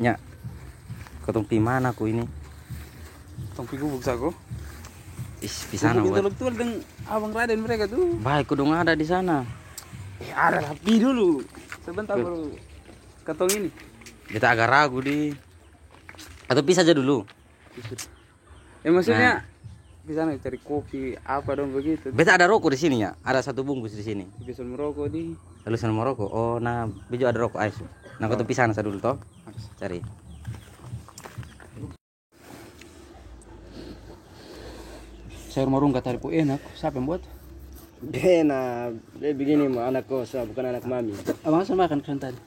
nya. Kotong pi mana aku ini? Tong pi gubuk sago. Is pisana buat. Itu dengan Abang Raden mereka tuh. Baik kudung ada di sana. Ada rapi dulu. Sebentar baru ketong ini. Kita agak ragu di. Atau pisah aja dulu. Maksudnya di sana cari kopi apa dong begitu. Beta ada rokok di sini ya. Ada 1 bungkus di sini. Bisa merokok di. Lalu sana mau rokok. Oh, nah, bejo ada rokok ais. Nah, kau tuh pisah sana dulu toh. Cari. Sayur marung kata taripu enak. Siapa yang buat? Enak, dia begini mah anak kosa bukan anak mami. Abang sama makan kesan tadi?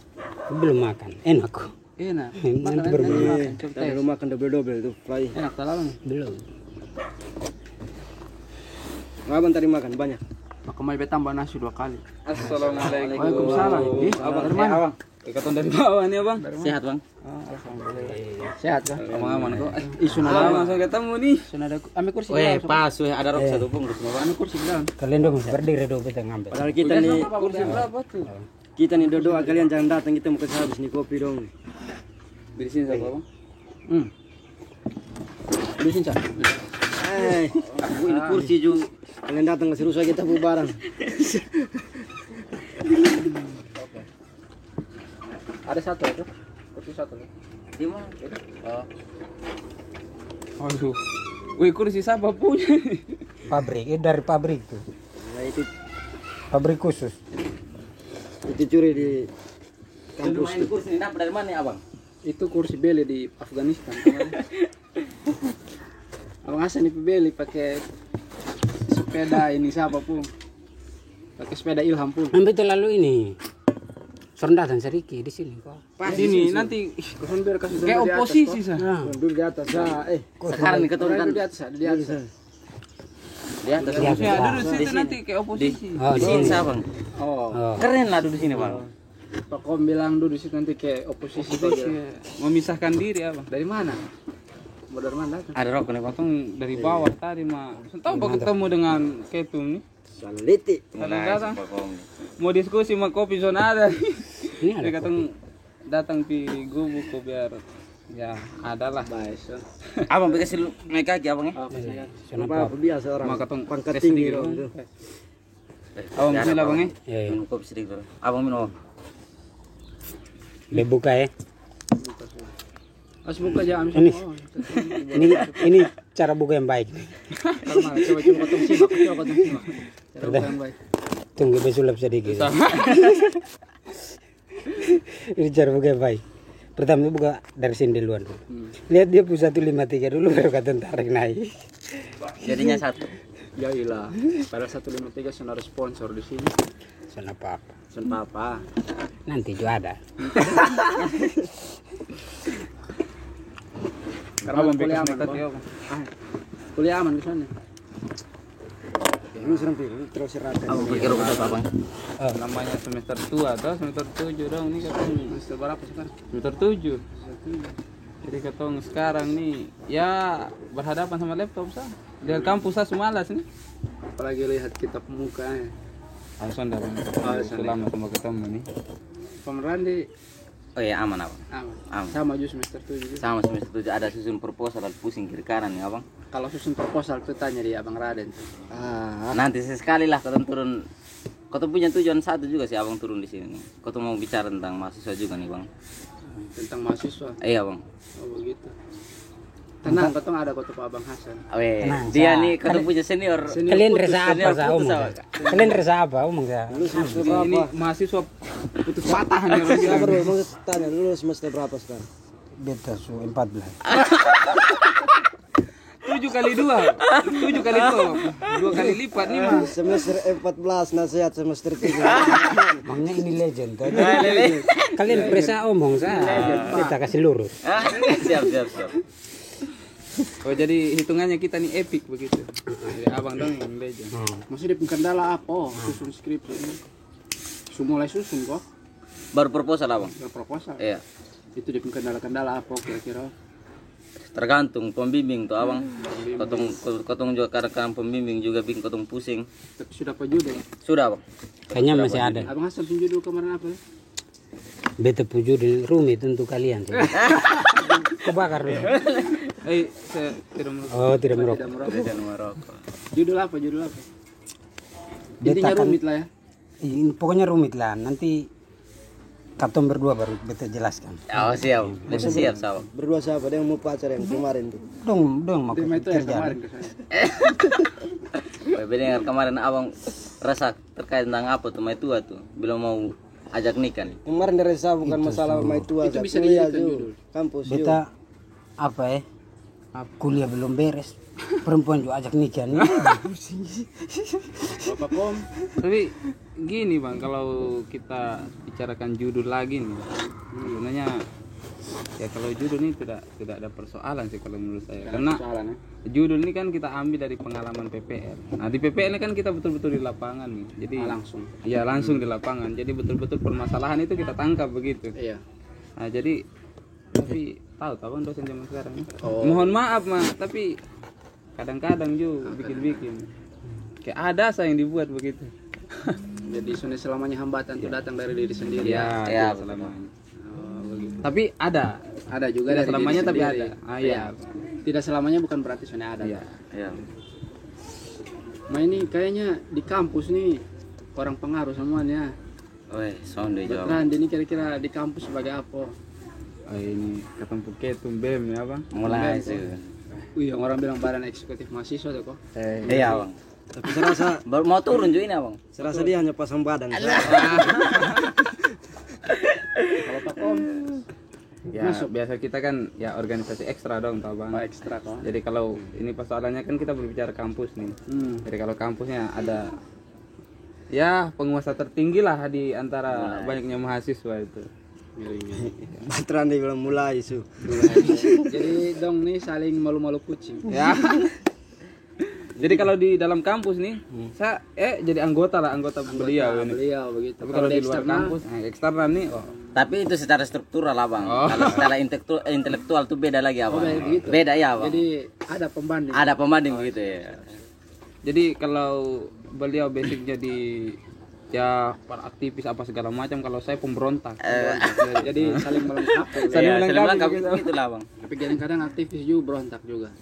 Belum makan, enak kok. Enak. Nanti berbeda. Tapi rumah makan double itu fry. Enak tak lama? Belum. Abang tadi makan banyak. Maka mai tambah nasi 2 kali. Assalamualaikum. Waalaikumsalam. Abang dari mana? Ikatan dari bawah nih abang. Sehat bang. Alhamdulillah. Sehat kan? Aman kok. Isu nada langsung ketemu nih. Sunada ambil kursi. Weh pas, weh ada rokok 1 bungkus. Ambil kursi bilang. Kalian dong berdiri dong kita ngambil. Padahal kita nih Kursi berapa tuh? kita nih doa kalian jangan datang kita mau kasih habis nih kopi dong. Di sini siapa bang? Di sini siapa? Aku ini kursi juga. Kalian datang kasih rusak kita bubaran. Ada 1 itu. Kursi 1 nih. Di mana? Aduh. Wih kursi siapa punya? Pabrik, dari pabrik tuh. Nah itu pabrik khusus. Itu curi di kampus. Main kursi ini dapat dari mana ya abang? Itu kursi beli di Afghanistan. Abang Hasan itu beli pakai sepeda ini siapa pun. Pakai sepeda Ilham pun. Ambil terlalu ini. Sondatan sedikit di sini kok. Pas ini nanti kosan biar kasih kayak oposisi sah. Dulu di atas Sekarang nih keturunan Di atas, di atas. di atas. Ya, duduk situ nanti kayak oposisi. Di sini bang. Oh. Keren lah duduk sini bang. Pak Kom bilang duduk situ nanti kayak oposisi memisahkan diri abang. Dari mana? Mau dari mana datang? Ada rokok nih bang. Potong dari bawah tadi mah. Tahu pak ketemu dengan Ketum nih. Saliti. Kalau datang mau diskusi sama kopi zona ada. Ini ada Dia datang di gubuk kok biar ya adalah. Abang kasih naik kaki abang ya. Kenapa biasa orang Mau ketemu pangkat tes tinggi sedikit. dong. Abang bismillah bang ya. Minum kopi sedikit dulu. Abang minum. Dibuka ya. Harus buka aja Ini. Ini cara buka yang baik. Coba potong simak, coba potong simak. Cara buka yang baik. Tunggu besulap sedikit. Ini cara buka yang baik. Pertama buka dari sini duluan. Lihat dia pusat 153 dulu baru kata tarik naik. Jadinya 1. Ya iyalah. Pada 153 sudah ada sponsor di sini. Sana apa? Sun papa. Nanti juga ada. Karena abang kuliah aman, kuliah aman di sana. Ini serem terus rata. Abang pikir rokok apa bang? Namanya semester tua atau semester 7 dong. Ini katong semester berapa sekarang? Semester 7. Jadi katong sekarang nih ya berhadapan sama laptop sah. Di kampus sah semalas nih. Apalagi lihat kita pemuka ya. Langsung dah bang. Selama sama ketemu nih. Pemeran di Oh iya aman abang. aman. Sama juga semester 7 juga. Sama semester 7 ada susun proposal pusing kiri kanan ya abang. Kalau susun proposal tuh tanya di Abang Raden. Nanti sekali lah kau turun. Kau punya tujuan satu juga sih abang turun di sini. Kau mau bicara tentang mahasiswa juga nih bang. Tentang mahasiswa. Iya bang. Oh begitu. Tenang, ketong ada kota Pak Abang Hasan. Weh, dia nih kau punya senior. Kalian rasa apa sah omong? Kalian rasa apa omong sah? Ini mahasiswa putus patah nih. Baru mau tanya dulu semester berapa sekarang? Beta su 14. 7 kali 2. 7 kali 2. 2 kali lipat nih mah. Semester 14 nasihat semester 3. Makanya ini legend. Kalian rasa omong sah? Kita kasih lurus. Siap. Oh jadi hitungannya kita nih epic begitu. Jadi abang dong yang legend. Maksudnya di kendala apa? Susun skripsi ini. Mulai susun kok. Baru proposal abang. Proposal. Iya. Itu di kendala apa kira-kira? Tergantung pembimbing tuh abang. Kotong juga kadang pembimbing juga bikin kotong pusing. Tapi sudah apa judul? Sudah abang. Kayaknya masih ada. Abang Hasan judul kemarin apa? Beta puju di rumit untuk kalian. Kebakar dulu. Saya tidak merokok. Oh, tidak merokok. Tidak merokok. Judul apa? Intinya Beta kan, rumit lah ya. ini pokoknya rumit lah. Nanti katong berdua baru beta jelaskan. Oh siap, beta siap sama. Berdua siapa? Dia yang mau pacar yang kemarin tuh. Dong mau Tema itu yang kerja. kemarin ke saya. Dengar kemarin abang rasa terkait tentang apa tuh Mai Tua tuh, belum mau ajak nikah nih. Kemarin dari saya bukan masalah Mai Tua, Itu bisa kuliah dijadikan juga. judul. Kampus juga. Beta apa ya? Kuliah belum beres. Perempuan juga ajak nikah nih. Bapak Kom, Tapi gini bang, kalau kita bicarakan judul lagi nih, sebenarnya ya kalau judul ini tidak ada persoalan sih kalau menurut saya. Karena soalan ya. judul ini kan kita ambil dari pengalaman PPR. Nah di PPR ini kan kita betul-betul di lapangan nih. Jadi Langsung. Iya langsung di lapangan. Jadi betul-betul permasalahan itu kita tangkap begitu. Iya. Nah jadi tapi tahu kan dosen zaman sekarang nih. Mohon maaf mah, tapi kadang-kadang juga bikin-bikin. Kayak ada saya yang dibuat begitu. Jadi sudah selamanya hambatan itu datang dari diri sendiri. Ya, Ya, selamanya. Oh, begitu. Tapi ada. Ada juga Tidak dari selamanya diri tapi sendiri. ada. Ah iya. Tidak selamanya bukan berarti sudah ada. Iya. Ya. Ma ini kayaknya di kampus nih orang pengaruh semuanya. Weh, sonde jawab. Randi ini kira-kira di kampus sebagai apa? Oh, ini ketemu ketum BEM ya bang. Mulai sih. Wih, yang orang bilang badan eksekutif mahasiswa tuh kok. Iya bang. Tapi saya rasa, Baru mau turun juga ini abang. saya rasa dia hanya pasang badan. Kalau Pak Kom, Ya biasa kita kan ya organisasi ekstra dong tau bang. ekstra kok. Jadi kalau ini persoalannya kan kita berbicara kampus nih. Jadi kalau kampusnya ada ya penguasa tertinggi lah di antara banyaknya mahasiswa itu. Batran dia bilang mulai su. Jadi dong nih saling malu-malu kucing. Ya. Jadi kalau di dalam kampus nih, saya jadi anggota beliau ini. Beliau begitu. Tapi kalau di luar kampus, eksternal nih, oh, Tapi itu secara struktural abang. Oh. Kalau secara intelektual tuh beda lagi abang. begitu. Beda ya abang. Jadi ada pembanding. Ada pembanding gitu ya. jadi kalau beliau basic jadi ya para aktivis apa segala macam, kalau saya pemberontak. Jadi saling melengkapi. Saling Iya, melengkapi melengkapi gitu. gitu lah bang. Tapi kadang-kadang aktivis juga berontak juga.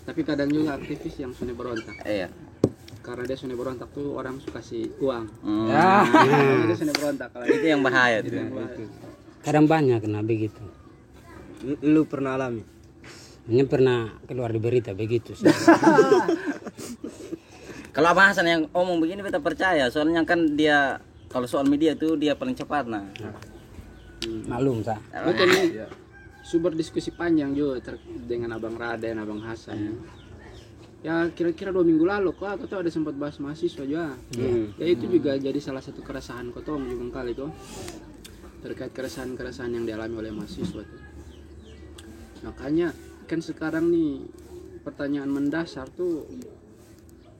Tapi kadang juga aktivis yang sudah berontak. Iya. Karena dia sudah berontak tuh orang suka kasih uang. Ya. Dia sudah berontak kalau Itu yang bahaya tuh. Kadang banyak kena begitu. Lu pernah alami? Ini pernah keluar di berita begitu. Kalau Abang Hasan yang omong begini kita percaya, soalnya kan dia kalau soal media itu dia paling cepat nah. Maklum sa. betul nih. Sumber diskusi panjang juga dengan Abang Raden, Abang Hasan. Ya kira-kira 2 minggu lalu kok aku tuh ada sempat bahas mahasiswa juga. Ya itu juga jadi salah satu keresahan kotong juga kali tuh. Terkait keresahan-keresahan yang dialami oleh mahasiswa tuh. Makanya kan sekarang nih pertanyaan mendasar tuh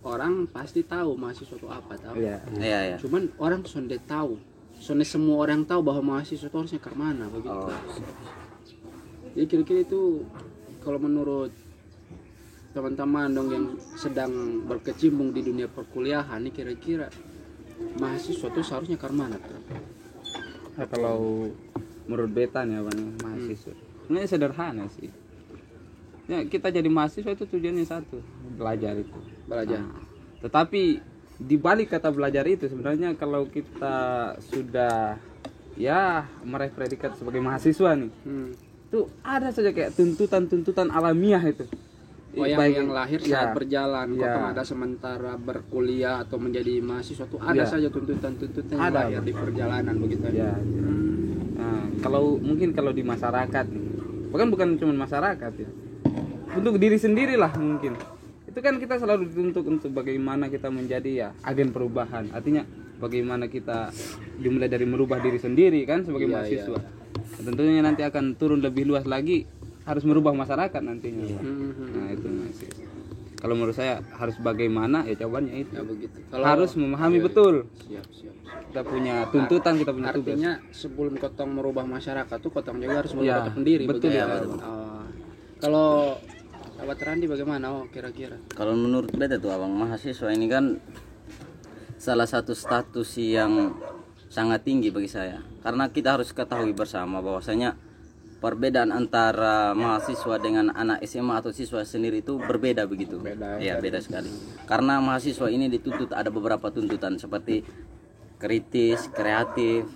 orang pasti tahu mahasiswa itu apa tahu. Iya. Iya ya. Cuman orang sonde tahu. Sonde semua orang tahu bahwa mahasiswa itu harusnya ke mana begitu. Jadi kira-kira itu kalau menurut teman-teman dong yang sedang berkecimpung di dunia perkuliahan nih kira-kira mahasiswa itu seharusnya ke mana tuh? Nah, kalau menurut beta nih abang mahasiswa, ini sederhana sih. Ya kita jadi mahasiswa itu tujuannya satu, belajar itu. Belajar. Nah, tetapi di balik kata belajar itu sebenarnya kalau kita sudah ya meraih predikat sebagai mahasiswa nih, itu ada saja kayak tuntutan alamiah itu. Oh yang lahir saat ya, berjalan, ya. kok ada sementara berkuliah atau menjadi mahasiswa tuh ada Ya. saja tuntutan-tuntutan yang Ada, lahir Bang. di perjalanan begitu. Ya. Nah, kalau mungkin kalau di masyarakat nih, bahkan bukan cuma masyarakat ya, untuk diri sendirilah mungkin. Itu kan kita selalu dituntut untuk bagaimana kita menjadi ya agen perubahan. Artinya bagaimana kita dimulai dari merubah diri sendiri kan sebagai mahasiswa. Tentunya nanti akan turun lebih luas lagi, harus merubah masyarakat nantinya. Nah itu masih. Kalau menurut saya harus bagaimana ya jawabannya itu. Ya begitu. Harus memahami betul. Siap. Kita punya tuntutan, kita punya tugas. Artinya sebelum kotong merubah masyarakat tuh kotong juga harus merubah Ya, kotong sendiri. betul begitu ya, ya. betul. Kalau Abang Randi bagaimana? Kira-kira. Kalau menurut beta tuh abang mahasiswa ini kan salah satu status yang sangat tinggi bagi saya. Karena kita harus ketahui bersama bahwasanya perbedaan antara mahasiswa dengan anak SMA atau siswa sendiri itu berbeda begitu. Ya, beda sekali. Karena mahasiswa ini dituntut ada beberapa tuntutan seperti kritis, kreatif,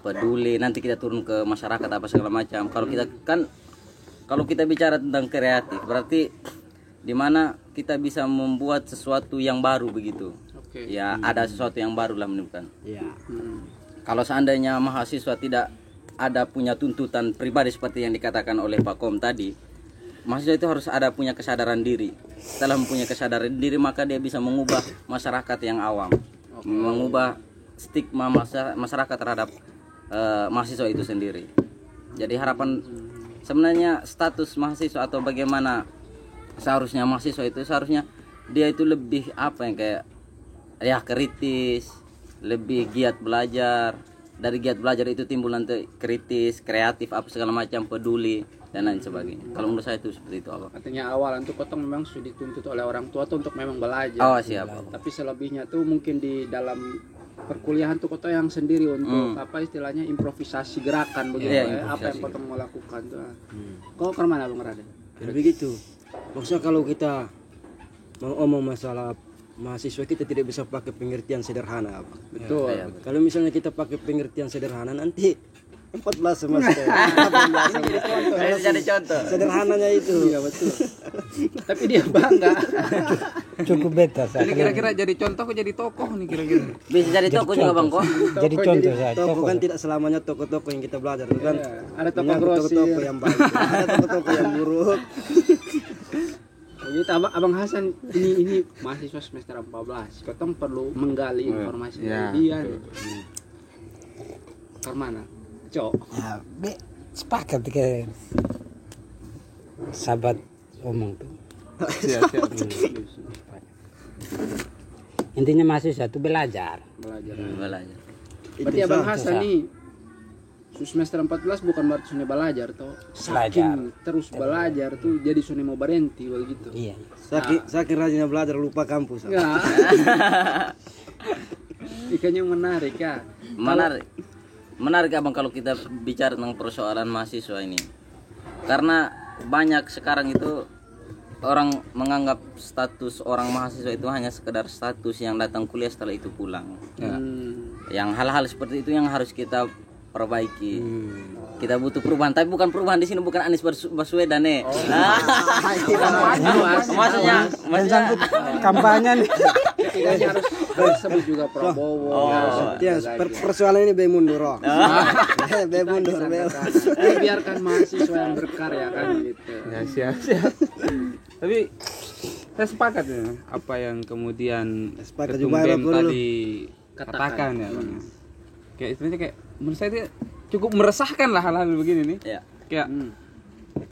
peduli. Nanti kita turun ke masyarakat apa segala macam. Kalau kita bicara tentang kreatif, berarti di mana kita bisa membuat sesuatu yang baru begitu. Ya, ada sesuatu yang baru lah menemukan. Iya. Kalau seandainya mahasiswa tidak ada punya tuntutan pribadi seperti yang dikatakan oleh Pak Kom tadi, mahasiswa itu harus ada punya kesadaran diri. Setelah mempunyai kesadaran diri, maka dia bisa mengubah masyarakat yang awam, mengubah stigma masyarakat terhadap mahasiswa itu sendiri. Jadi harapan sebenarnya status mahasiswa atau bagaimana seharusnya mahasiswa itu, seharusnya dia itu lebih apa yang kayak ya kritis, lebih giat belajar. Dari giat belajar itu timbul nanti kritis, kreatif, apa segala macam, peduli dan lain sebagainya. Kalau menurut saya itu seperti itu, apa? Artinya awalan tuh kotong memang sudah dituntut oleh orang tua tuh untuk memang belajar. Oh, siap. Tapi selebihnya tuh mungkin di dalam perkuliahan tuh kotong yang sendiri untuk apa istilahnya improvisasi gerakan begitu. Iya, Apa yang kotong mau lakukan tuh. Kau ke mana Bung Raden? Begitu. Maksudnya kalau kita mau ngomong masalah mahasiswa, kita tidak bisa pakai pengertian sederhana, Pak. Betul. Kalau misalnya kita pakai pengertian sederhana, nanti 14 semester. Jadi contoh. Sederhananya itu. Iya betul. Tapi dia bangga. Cukup beta saya. Ini kira-kira jadi contoh kok jadi tokoh nih kira-kira. Bisa jadi toko juga Bang kok. Jadi contoh saya. Toko kan tidak selamanya toko-toko yang kita belajar, kan? Ada toko Menyangkut grosir. toko-toko yang baik, ada toko-toko yang buruk. Begitu Abang Hasan ini mahasiswa semester 14. Kotong perlu menggali informasi dari dia. Ke mana? Cok. Ya, sepakat ke sahabat omong tuh. Siap. Intinya mahasiswa itu belajar. Belajar. Belajar. Berarti Abang Hasan nih semester 14 bukan berarti sudah belajar toh. Saking terus belajar tuh jadi sudah mau berhenti begitu. Iya. Saking rajinnya belajar lupa kampus. Ya. Ikannya menarik ya. Menarik Abang kalau kita bicara tentang persoalan mahasiswa ini. Karena banyak sekarang itu orang menganggap status orang mahasiswa itu hanya sekedar status yang datang kuliah setelah itu pulang. Yang hal-hal seperti itu yang harus kita perbaiki. Kita butuh perubahan, tapi bukan perubahan di sini, bukan Anies Baswedan nih. Maksudnya Kampanye nih. Setidaknya harus disebut juga Prabowo. Ya, persoalan ini be mundur. Be mundur. Biarkan mahasiswa yang berkarya kan gitu. Ya siap. Tapi saya sepakat ya apa yang kemudian Sepakat Ketum juga, BEM Bang. tadi katakan ya Bang. Kayak istilahnya kayak menurut saya itu cukup meresahkan lah hal-hal begini nih. ya. Kayak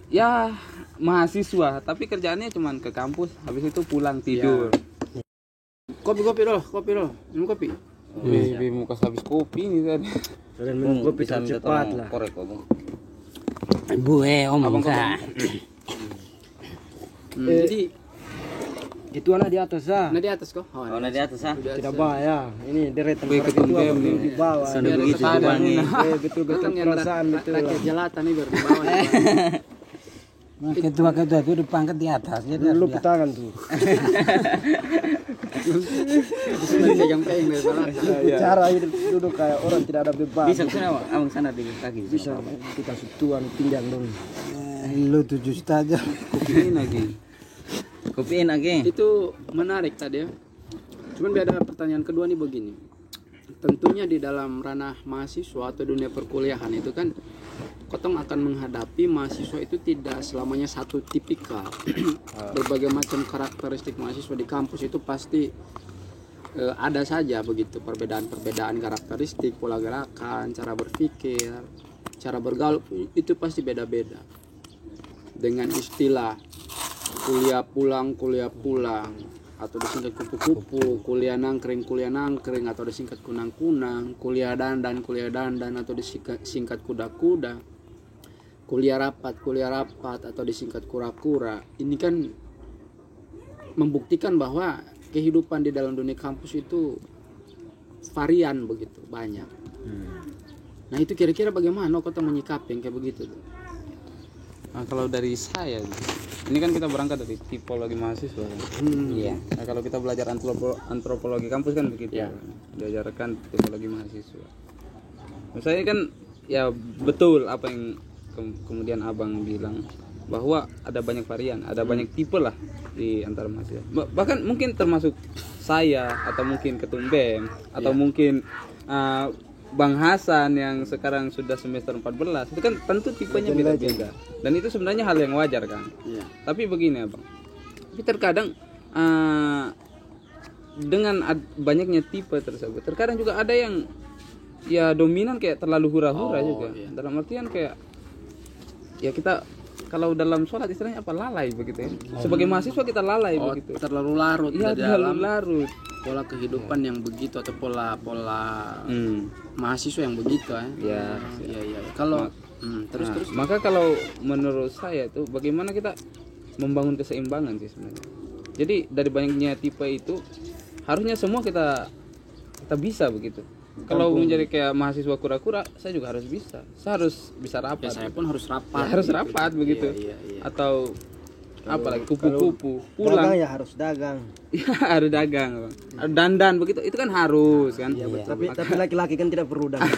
ya mahasiswa tapi kerjaannya cuman ke kampus, habis itu pulang tidur. Kopi dulu. Minum kopi. Mau kasih habis kopi nih tadi. Dan minum kopi bisa minta cepat tolong lah. korek Bang. Bu omong saya. Jadi Itu anak di atas ah. di atas kok. Oh, nah di atas ah. Tidak bahaya. Ini deretan Wih, para Ketum ketua BEM nih. di bawah. Sudah biar begitu kita Bang. Betul-betul yang perasaan betul. rakyat jelata nih baru di bawah. Ketua-ketua itu dipangkat di atas. Jadi Lu harus tangan tuh. Pegang-pegang dari belakang. Cara hidup duduk kayak orang tidak ada beban. Bisa ke sana Abang sana di kaki. Bisa kita sutuan pinggang dong. lu 7 juta aja. Kopiin lagi. Kopiin lagi. Itu menarik tadi ya. Cuman ada pertanyaan kedua nih begini. Tentunya di dalam ranah mahasiswa atau dunia perkuliahan itu kan Kotong akan menghadapi mahasiswa itu tidak selamanya satu tipikal. Berbagai macam karakteristik mahasiswa di kampus itu pasti ada saja begitu perbedaan-perbedaan karakteristik, pola gerakan, cara berpikir, cara bergaul itu pasti beda-beda. Dengan istilah kuliah pulang atau disingkat kupu-kupu, kuliah nangkring atau disingkat kunang-kunang, kuliah dandan atau disingkat kuda-kuda, kuliah rapat atau disingkat kura-kura. Ini kan membuktikan bahwa kehidupan di dalam dunia kampus itu varian begitu banyak. Nah itu kira-kira bagaimana kota menyikapi yang kayak begitu tuh? Nah, kalau dari saya, ini kan kita berangkat dari tipologi mahasiswa. Iya. Nah, kalau kita belajar antropologi kampus kan begitu. Ya. Diajarkan tipologi mahasiswa. Misalnya kan ya betul apa yang kemudian abang bilang bahwa ada banyak varian, ada banyak tipe lah di antara mahasiswa. Bahkan mungkin termasuk saya atau mungkin Ketum BEM atau mungkin Bang Hasan yang sekarang sudah semester 14 itu kan tentu tipenya beda-beda. Dan itu sebenarnya hal yang wajar kan. Iya. Tapi begini abang, tapi terkadang dengan banyaknya tipe tersebut, terkadang juga ada yang ya dominan kayak terlalu hura-hura juga. Iya. Dalam artian kayak ya kita kalau dalam sholat istilahnya apa lalai begitu ya. Sebagai mahasiswa kita lalai begitu. Terlalu larut Iya, di terlalu dalam larut. pola kehidupan yang begitu atau pola mahasiswa yang begitu Ya. Iya. Kalau terus Maka kalau menurut saya tuh bagaimana kita membangun keseimbangan sih sebenarnya. Jadi dari banyaknya tipe itu harusnya semua kita bisa begitu. Kalau menjadi kayak mahasiswa kura-kura, saya juga harus bisa. Saya harus bisa rapat. ya, saya pun harus rapat. Ya, harus rapat begitu. Iya. Atau apalagi kupu-kupu pulang. Dagang ya harus dagang. Ya harus dagang, Bang. Dandan begitu itu kan harus kan. Tapi laki-laki kan tidak perlu dagang.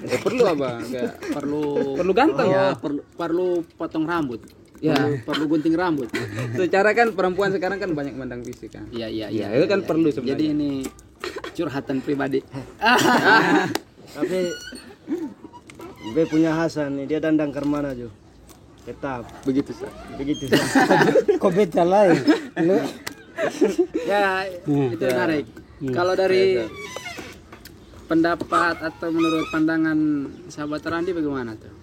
Ya, perlu Abang, kayak Perlu ganteng. ya, perlu potong rambut. Ya. Perlu gunting rambut. Secara kan perempuan sekarang kan banyak mandang fisik kan. Iya. Ya, itu kan perlu sebenarnya. Jadi ini curhatan pribadi. Tapi Be punya Hasan nih, dia dandang ke mana Jo? Tetap Begitu, Sa. begitu. Kok beda lain? Lu Ya, itu menarik. Kalau dari pendapat atau menurut pandangan sahabat Randi bagaimana tuh?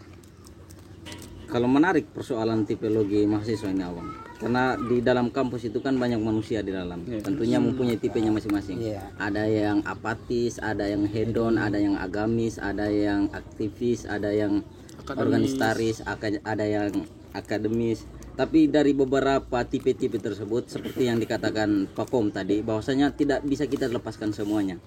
Kalau menarik persoalan tipologi mahasiswa ini awang, karena di dalam kampus itu kan banyak manusia di dalam, tentunya mempunyai tipenya masing-masing. Ada yang apatis, ada yang hedon, ada yang agamis, ada yang aktivis, ada yang organistaris, ada yang akademis. Tapi dari beberapa tipe-tipe tersebut, seperti yang dikatakan Pak Kom tadi, bahwasanya tidak bisa kita lepaskan semuanya.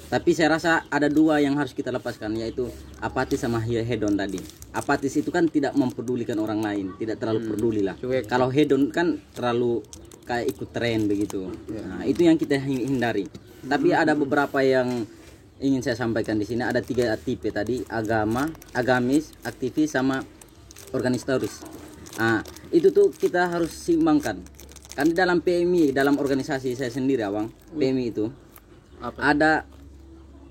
Tapi saya rasa ada dua yang harus kita lepaskan, yaitu apatis sama hedon tadi. Apatis itu kan tidak mempedulikan orang lain, tidak terlalu peduli lah. Kalau hedon kan terlalu kayak ikut tren begitu. Nah, itu yang kita hindari. Tapi ada beberapa yang ingin saya sampaikan di sini. Ada 3 tipe tadi: agama, agamis, aktivis, sama organistaris. Nah, itu tuh kita harus seimbangkan. Kan di dalam PMI, dalam organisasi saya sendiri, Abang, PMI itu ada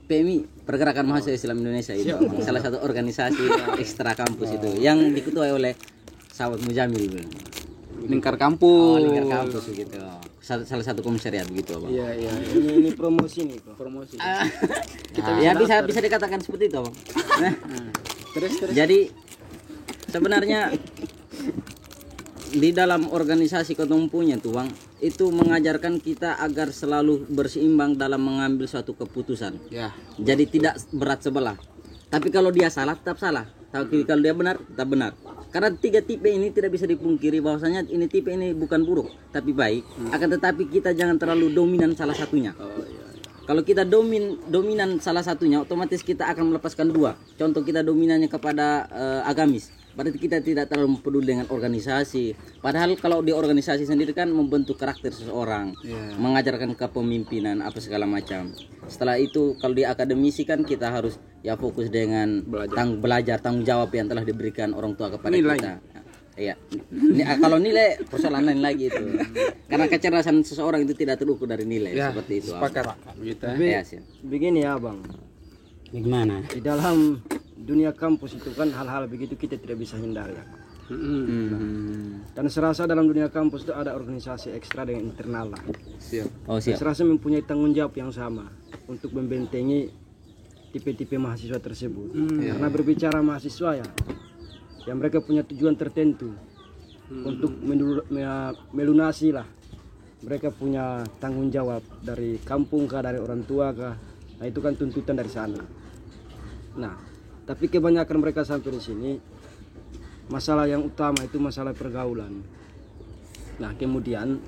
PMI, Pergerakan Mahasiswa Islam Indonesia itu, salah satu organisasi ekstra kampus itu yang diketuai oleh sahabat Mujamil. Lingkar kampus. Lingkar kampus begitu. Salah satu komisariat begitu, Abang. Iya. Ini promosi nih, Pak. Promosi. Ya bisa dikatakan seperti itu, Abang. Nah, Terus. jadi sebenarnya di dalam organisasi ketemu punya tuh, Bang, itu mengajarkan kita agar selalu berseimbang dalam mengambil suatu keputusan. Ya. Jadi tidak berat sebelah. Tapi kalau dia salah tetap salah. Tapi kalau dia benar tetap benar. Karena 3 tipe ini tidak bisa dipungkiri bahwasanya ini tipe ini bukan buruk tapi baik. Akan tetapi kita jangan terlalu dominan salah satunya. Kalau kita dominan salah satunya, otomatis kita akan melepaskan 2. Contoh kita dominannya kepada agamis. Berarti kita tidak terlalu peduli dengan organisasi. Padahal kalau di organisasi sendiri kan membentuk karakter seseorang, mengajarkan kepemimpinan apa segala macam. Setelah itu kalau di akademisi kan kita harus ya fokus dengan belajar tanggung jawab yang telah diberikan orang tua kepada kita. Iya. Kalau nilai persoalan lain lagi itu. Karena kecerdasan seseorang itu tidak terukur dari nilai, seperti itu. Sepakat. Begitu. Begini ya, Bang. gimana? Di dalam dunia kampus itu kan hal-hal begitu kita tidak bisa hindari. Dan serasa dalam dunia kampus itu ada organisasi ekstra dengan internal lah. Oh, siap. Serasa mempunyai tanggung jawab yang sama untuk membentengi tipe-tipe mahasiswa tersebut. Karena berbicara mahasiswa ya, yang mereka punya tujuan tertentu untuk melunasi lah. Mereka punya tanggung jawab dari kampung kah, dari orang tua kah. Nah itu kan tuntutan dari sana. Nah, tapi kebanyakan mereka sampai di sini, masalah yang utama itu masalah pergaulan. Nah kemudian,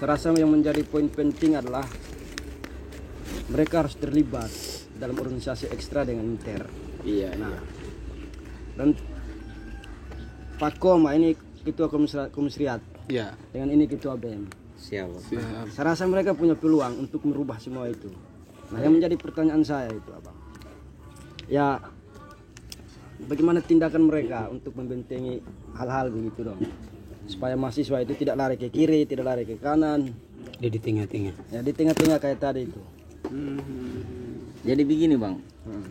serasa yang menjadi poin penting adalah mereka harus terlibat dalam organisasi ekstra dengan inter. Iya. Nah, dan Pak Koma ini ketua komisariat, Iya. dengan ini ketua BEM. Siapa? Saya rasa mereka punya peluang untuk merubah semua itu. Nah, yang menjadi pertanyaan saya itu abang, ya bagaimana tindakan mereka untuk membentengi hal-hal begitu dong, supaya mahasiswa itu tidak lari ke kiri, tidak lari ke kanan, Dia di tengah-tengah. ya di tengah-tengah kayak tadi itu. Jadi begini bang,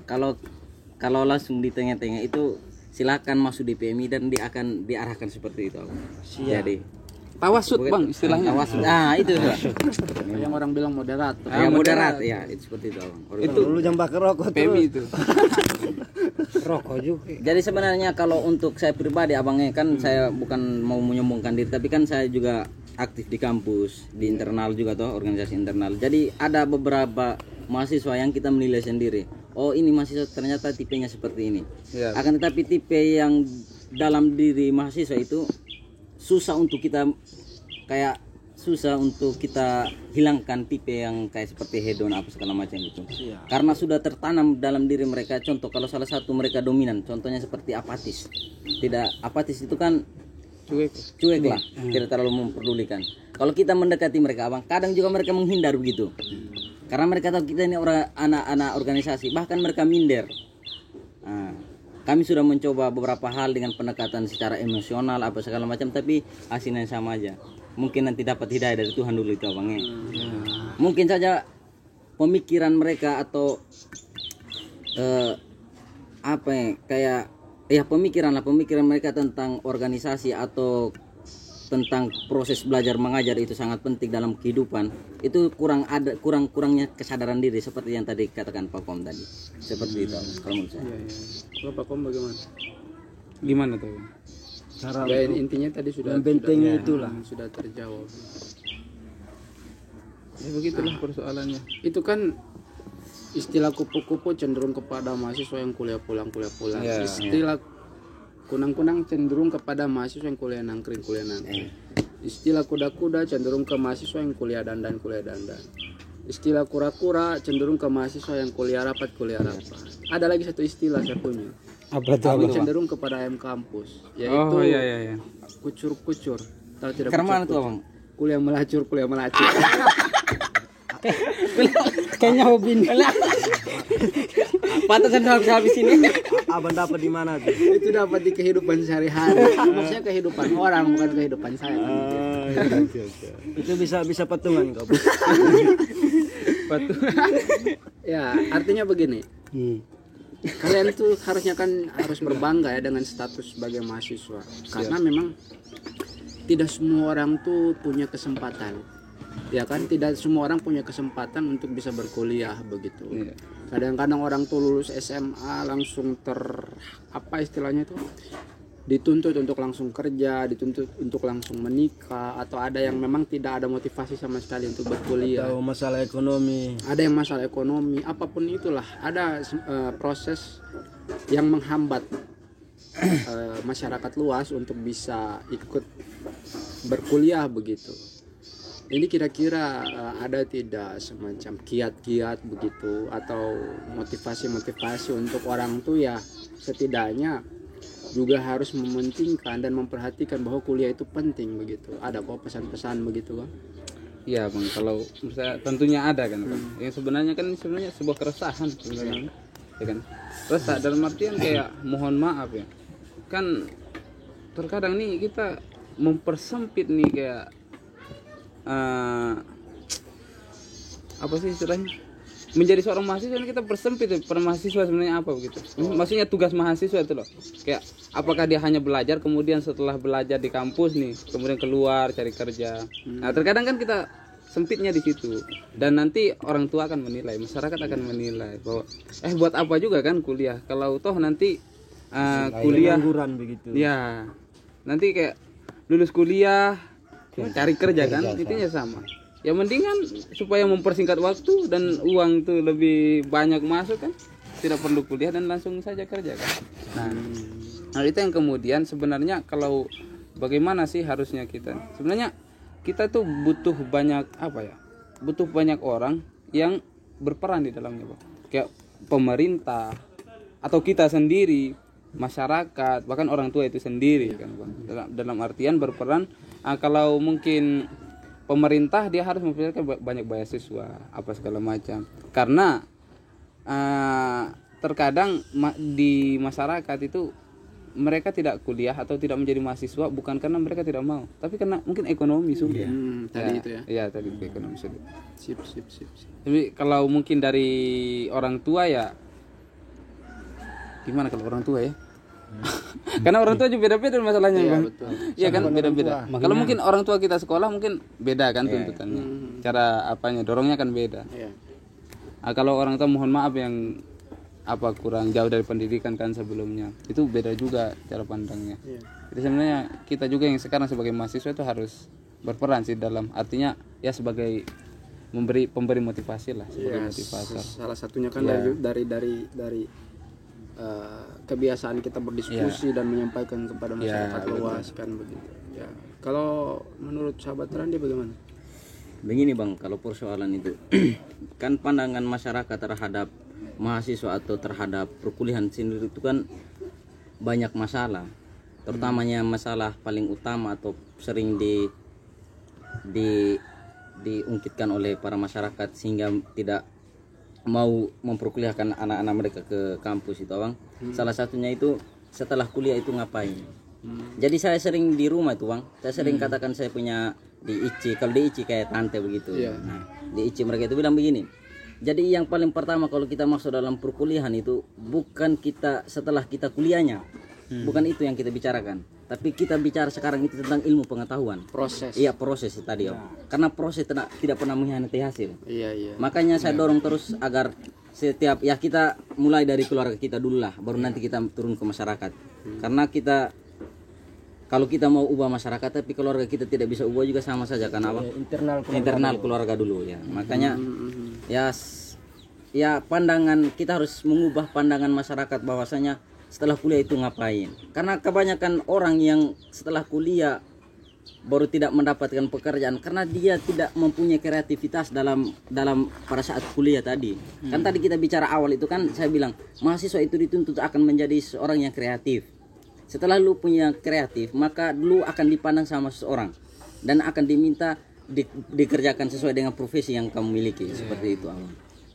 kalau langsung di tengah-tengah itu silakan masuk di PMI dan dia akan diarahkan seperti itu. Jadi Tawasud bang istilahnya. tawasud. Itu Yang orang bilang moderator. yang moderat ya, itu seperti itu bang. Itu dulu jam bakar rokok PMI terus. itu. Rokok juga. Jadi sebenarnya kalau untuk saya pribadi abangnya kan saya bukan mau menyombongkan diri, tapi kan saya juga aktif di kampus, di internal juga toh, organisasi internal. Jadi ada beberapa mahasiswa yang kita menilai sendiri. Oh ini mahasiswa ternyata tipenya seperti ini. Iya. Akan tetapi tipe yang dalam diri mahasiswa itu susah untuk kita hilangkan tipe yang kayak seperti hedon apa segala macam gitu. Karena sudah tertanam dalam diri mereka. Contoh kalau salah satu mereka dominan, contohnya seperti apatis. Tidak, apatis itu kan cuek lah, tidak terlalu memperdulikan. Kalau kita mendekati mereka abang, kadang juga mereka menghindar begitu. Karena mereka tahu kita ini anak-anak organisasi, bahkan mereka minder. Nah, kami sudah mencoba beberapa hal dengan pendekatan secara emosional apa segala macam, tapi hasilnya sama aja. Mungkin nanti dapat hidayah dari Tuhan dulu itu abangnya. Mungkin saja pemikiran mereka atau pemikiran mereka tentang organisasi atau tentang proses belajar mengajar itu sangat penting dalam kehidupan. Itu kurangnya kesadaran diri seperti yang tadi katakan Pak Kom tadi. Seperti itu kalau menurut saya. Kalau Pak Kom bagaimana? Gimana tuh? Cara Ya, untuk intinya tadi sudah membentengi itulah. sudah terjawab. Ya begitulah persoalannya. Itu kan istilah kupu-kupu cenderung kepada mahasiswa yang kuliah pulang. Ya, Istilah kunang-kunang cenderung kepada mahasiswa yang kuliah nangkring. Istilah kuda-kuda cenderung ke mahasiswa yang kuliah dandan. Istilah kura-kura cenderung ke mahasiswa yang kuliah rapat. Ada lagi satu istilah saya punya. Apa tuh? Aku cenderung kepada ayam kampus, yaitu Oh iya. kucur-kucur. Tahu tidak? Karena mana tuh abang? Kuliah melacur. Kayaknya hobi nih. Pantasan habis ini. Abang dapat di mana tuh? Itu dapat di kehidupan sehari-hari. Maksudnya kehidupan orang, bukan kehidupan saya. Itu bisa patungan kau. Ya, artinya begini. Kalian tuh harusnya kan harus berbangga ya dengan status sebagai mahasiswa. Karena memang tidak semua orang tuh punya kesempatan. Ya kan, tidak semua orang punya kesempatan untuk bisa berkuliah begitu. Kadang-kadang orang tuh lulus SMA langsung istilahnya tuh dituntut untuk langsung kerja, dituntut untuk langsung menikah, atau ada yang memang tidak ada motivasi sama sekali untuk berkuliah. Atau masalah ekonomi. Ada yang masalah ekonomi, apapun itulah, ada proses yang menghambat masyarakat luas untuk bisa ikut berkuliah begitu. Ini kira-kira ada tidak semacam kiat-kiat begitu atau motivasi-motivasi untuk orang tuh ya setidaknya juga harus mementingkan dan memperhatikan bahwa kuliah itu penting begitu. Ada kok pesan-pesan begitu Bang? Iya bang, kalau menurut saya tentunya ada kan bang. Yang sebenarnya sebuah keresahan sebenarnya, ya kan. Resah dalam artian kayak mohon maaf ya. Kan terkadang nih kita mempersempit nih kayak apa sih istilahnya? Menjadi seorang mahasiswa ini kita persempit per mahasiswa sebenarnya apa begitu. Maksudnya tugas mahasiswa itu loh. Kayak apakah dia hanya belajar kemudian setelah belajar di kampus nih kemudian keluar cari kerja. Nah, terkadang kan kita sempitnya di situ. Dan nanti orang tua akan menilai, masyarakat akan menilai bahwa buat apa juga kan kuliah kalau toh nanti kuliah Pengangguran begitu. ya. Nanti kayak lulus kuliah cari kerja kan intinya sama. Ya mendingan supaya mempersingkat waktu dan uang tuh lebih banyak masuk kan, tidak perlu kuliah dan langsung saja kerja kan. Nah itu yang kemudian sebenarnya kalau bagaimana sih harusnya kita sebenarnya kita tuh butuh banyak butuh banyak orang yang berperan di dalamnya, Bang. Kayak pemerintah atau kita sendiri, masyarakat, bahkan orang tua itu sendiri kan, Bang. Dalam artian berperan, kalau mungkin pemerintah dia harus mempersiapkan banyak beasiswa apa segala macam. Karena terkadang di masyarakat itu mereka tidak kuliah atau tidak menjadi mahasiswa bukan karena mereka tidak mau, tapi karena mungkin ekonomi sulit. Tadi itu ya. Iya, tadi itu ekonomi sulit. Sip. Tapi kalau mungkin dari orang tua ya gimana kalau orang tua ya? Karena orang tua juga beda-beda masalahnya, Bang. Iya kan, beda-beda. Kalau mungkin orang tua kita sekolah mungkin beda kan tuntutannya. Cara apanya, dorongnya kan beda. Iya. Kalau orang tua mohon maaf yang kurang jauh dari pendidikan kan sebelumnya, itu beda juga cara pandangnya. Jadi sebenarnya kita juga yang sekarang sebagai mahasiswa itu harus berperan sih dalam artinya ya sebagai pemberi motivasi lah, sebagai motivator. Salah satunya kan dari kebiasaan kita berdiskusi dan menyampaikan kepada masyarakat luas kan begitu. Ya. Kalau menurut sahabat Randi bagaimana? Begini Bang, kalau persoalan itu kan pandangan masyarakat terhadap mahasiswa atau terhadap perkuliahan sendiri itu kan banyak masalah, terutamanya masalah paling utama atau sering diungkitkan oleh para masyarakat sehingga tidak mau memperkuliahkan anak-anak mereka ke kampus itu Bang. Salah satunya itu setelah kuliah itu ngapain. Jadi saya sering di rumah itu Bang, saya sering katakan saya punya di IC, kalau di IC kayak tante begitu. Nah, di IC mereka itu bilang begini. Jadi yang paling pertama kalau kita masuk dalam perkuliahan itu bukan kita setelah kita kuliahnya, bukan itu yang kita bicarakan, tapi kita bicara sekarang itu tentang ilmu pengetahuan. Proses. Iya, proses tadi karena proses tidak pernah mengkhianati hasil. Iya. Makanya saya dorong terus agar setiap kita mulai dari keluarga kita dulu lah, baru nanti kita turun ke masyarakat. Karena kita kalau kita mau ubah masyarakat tapi keluarga kita tidak bisa ubah juga sama saja kan apa? Internal keluarga dulu ya. Makanya ya pandangan kita harus mengubah pandangan masyarakat bahwasanya setelah kuliah itu ngapain. Karena kebanyakan orang yang setelah kuliah baru tidak mendapatkan pekerjaan karena dia tidak mempunyai kreativitas dalam pada saat kuliah tadi. Kan tadi kita bicara awal itu kan saya bilang mahasiswa itu dituntut akan menjadi seorang yang kreatif. Setelah lu punya kreatif, maka lu akan dipandang sama seseorang dan akan diminta dikerjakan sesuai dengan profesi yang kamu miliki. Seperti itu.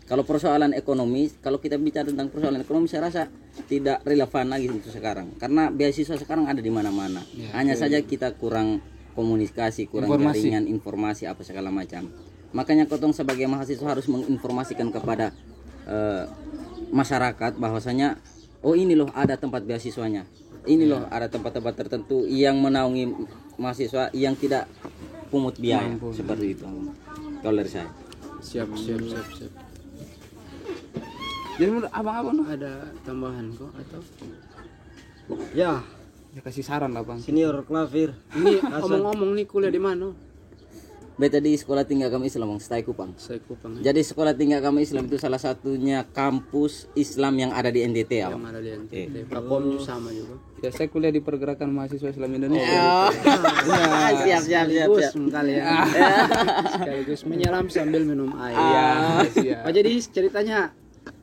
Kalau persoalan ekonomi, kalau kita bicara tentang persoalan ekonomi, saya rasa tidak relevan lagi untuk sekarang. Karena beasiswa sekarang ada di mana-mana. Hanya saja kita kurang komunikasi, kurang jaringan informasi apa segala macam. Makanya Kotong sebagai mahasiswa harus menginformasikan kepada masyarakat bahwasanya oh ini loh ada tempat beasiswanya. Ini loh ada tempat-tempat tertentu yang menaungi mahasiswa yang tidak pungut biaya seperti itu. Kalau dari saya. Siap. Jadi menurut abang-abang Ada tambahan kok atau? Ya, kasih saran lah Bang. senior Klavir. Ini ngomong-ngomong nih kuliah di mana? Beta di Sekolah Tinggi Agama Islam Bang, Setai Kupang. Saya Kupang. Jadi Sekolah Tinggi Agama Islam itu salah satunya kampus Islam yang ada di NTT ya. Yang ada di NTT. Pakom juga sama juga. Ya saya kuliah di Pergerakan Mahasiswa Islam Indonesia. Siap. Sekaligus kalian. Sekaligus menyelam sambil minum air. Siap. Jadi ceritanya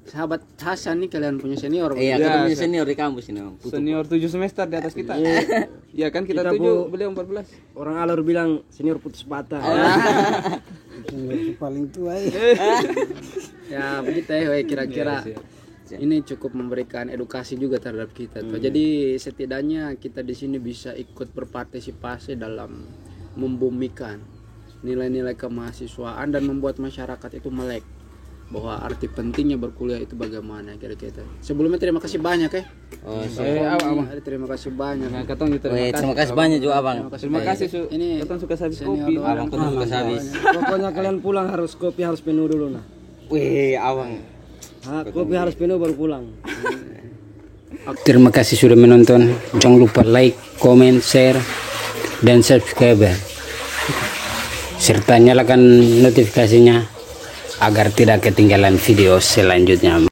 sahabat Hasan nih kalian punya senior. Iya, kita punya senior di kampus ini Bang. Senior 7 semester di atas kita. Iya kan kita 7, beliau 14. Orang alur bilang senior putus patah. Senior paling tua ya. Ya begitu ya, kira-kira ini cukup memberikan edukasi juga terhadap kita. Jadi setidaknya kita di sini bisa ikut berpartisipasi dalam membumikan nilai-nilai kemahasiswaan dan membuat masyarakat itu melek bahwa arti pentingnya berkuliah itu bagaimana kira-kira. Sebelumnya terima kasih banyak ya. Terima kasih banyak. Terima kasih banyak juga Abang. Terima kasih ini Ketong suka habis kopi. Abang Ketong suka habis. Pokoknya kalian pulang harus kopi harus penuh dulu nah. Wih, Abang. Kopi harus penuh baru pulang. Terima kasih sudah menonton. Jangan lupa like, comment, share, dan subscribe. Serta nyalakan notifikasinya agar tidak ketinggalan video selanjutnya.